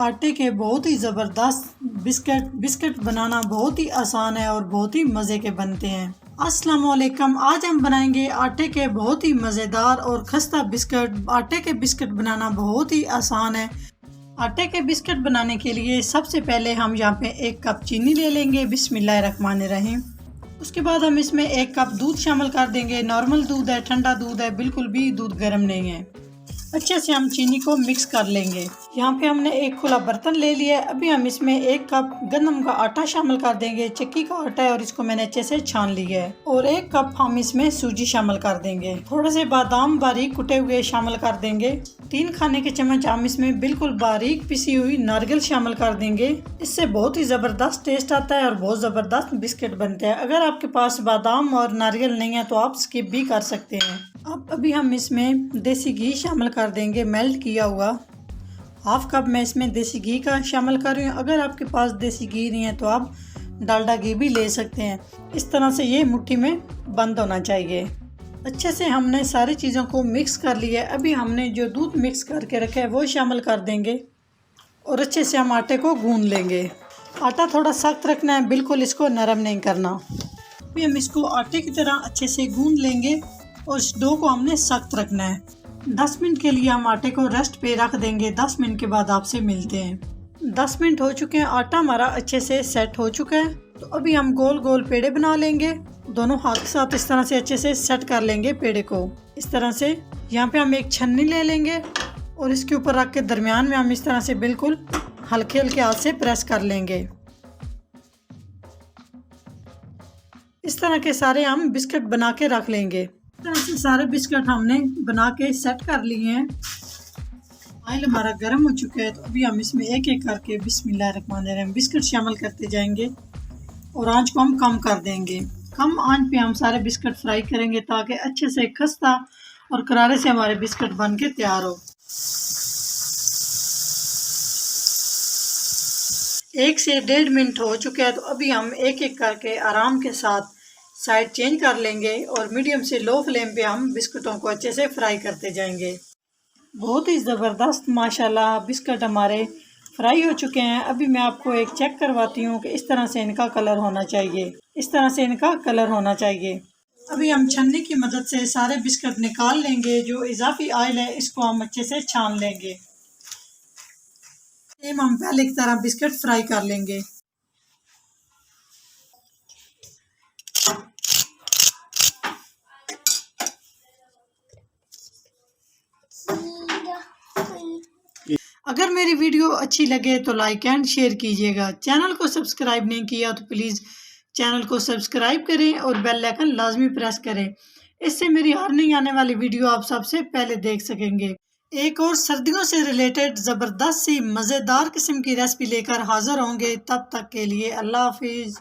आटे के बहुत ही ज़बरदस्त बिस्किट बनाना बहुत ही आसान है और बहुत ही मज़े के बनते हैं। अस्सलाम वालेकुम। आज हम बनाएंगे आटे के बहुत ही मज़ेदार और खस्ता बिस्किट। आटे के बिस्किट बनाना बहुत ही आसान है। आटे के बिस्किट बनाने के लिए सबसे पहले हम यहाँ पे 1 कप चीनी ले लेंगे। बिस्मिल्लाहिर्रहमानिर्रहीम। उसके बाद हम इसमें 1 कप दूध शामिल कर देंगे। नॉर्मल दूध है, ठंडा दूध है, बिल्कुल भी दूध गर्म नहीं है। अच्छे से हम चीनी को मिक्स कर लेंगे। यहाँ पे हमने एक खुला बर्तन ले लिया है। अभी हम इसमें 1 कप गंदम का आटा शामिल कर देंगे। चक्की का आटा है और इसको मैंने अच्छे से छान लिया है। और 1 कप हम इसमें सूजी शामिल कर देंगे। थोड़े से बादाम बारीक कुटे हुए शामिल कर देंगे। 3 खाने के चम्मच हम इसमें बिल्कुल बारीक पिसी हुई नारियल शामिल कर देंगे। इससे बहुत ही ज़बरदस्त टेस्ट आता है और बहुत ज़बरदस्त बिस्किट बनते हैं। अगर आपके पास बादाम और नारियल नहीं है तो आप स्किप भी कर सकते हैं। अब अभी हम इसमें देसी घी शामिल कर देंगे, मेल्ट किया हुआ। 1/2 कप मैं इसमें देसी घी का शामिल कर रही हूँ। अगर आपके पास देसी घी नहीं है तो आप डालडा घी भी ले सकते हैं। इस तरह से ये मुट्ठी में बंद होना चाहिए। अच्छे से हमने सारी चीज़ों को मिक्स कर लिया है। अभी हमने जो दूध मिक्स करके रखा है वो शामिल कर देंगे और अच्छे से हम आटे को गूंद लेंगे। आटा थोड़ा सख्त रखना है, बिल्कुल इसको नरम नहीं करना। अभी हम इसको आटे की तरह अच्छे से गूंद लेंगे और इस डो को हमने सख्त रखना है। 10 मिनट के लिए हम आटे को रेस्ट पे रख देंगे। 10 मिनट के बाद आपसे मिलते हैं। 10 मिनट हो चुके हैं, आटा हमारा अच्छे से सेट हो चुका है। तो अभी हम गोल गोल पेड़े बना लेंगे। दोनों हाथ के साथ इस तरह से अच्छे से सेट कर लेंगे पेड़े को। इस तरह से यहाँ पे हम एक छन्नी ले लेंगे और इसके ऊपर रख के दरमियान में हम इस तरह से बिल्कुल हल्के हल्के हाथ से प्रेस कर लेंगे। इस तरह के सारे हम बिस्किट बना के रख लेंगे। इस तरह से सारे बिस्किट हमने बना के सेट कर लिए हैं। ऑयल हमारा गर्म हो चुका है तो अभी हम इसमें एक एक करके बिस्मिल्लाहिर्रहमानिर्रहीम बिस्किट शामिल करते जाएंगे और आंच को हम कम कर देंगे। कम आंच पे हम सारे बिस्किट फ्राई करेंगे ताकि अच्छे से खस्ता और करारे से हमारे बिस्किट बन के तैयार हो। 1 से 1.5 मिनट हो चुके हैं तो अभी हम एक एक करके आराम के साथ साइड चेंज कर लेंगे और मीडियम से लो फ्लेम पे हम बिस्कुटों को अच्छे से फ्राई करते जाएंगे। बहुत ही ज़बरदस्त माशाल्लाह बिस्किट हमारे फ्राई हो चुके हैं। अभी मैं आपको एक चेक करवाती हूँ कि इस तरह से इनका कलर होना चाहिए। इस तरह से इनका कलर होना चाहिए। अभी हम छन्नी की मदद से सारे बिस्किट निकाल लेंगे। जो इजाफी ऑयल है इसको हम अच्छे से छान लेंगे। सेम हम पहले की तरह बिस्किट फ्राई कर लेंगे। अगर मेरी वीडियो अच्छी लगे तो लाइक एंड शेयर कीजिएगा। चैनल को सब्सक्राइब नहीं किया तो प्लीज़ चैनल को सब्सक्राइब करें और बेल आइकन लाजमी प्रेस करें। इससे मेरी हर नई आने वाली वीडियो आप सबसे पहले देख सकेंगे। एक और सर्दियों से रिलेटेड ज़बरदस्त सी मज़ेदार किस्म की रेसिपी लेकर हाज़िर होंगे। तब तक के लिए अल्लाह हाफिज़।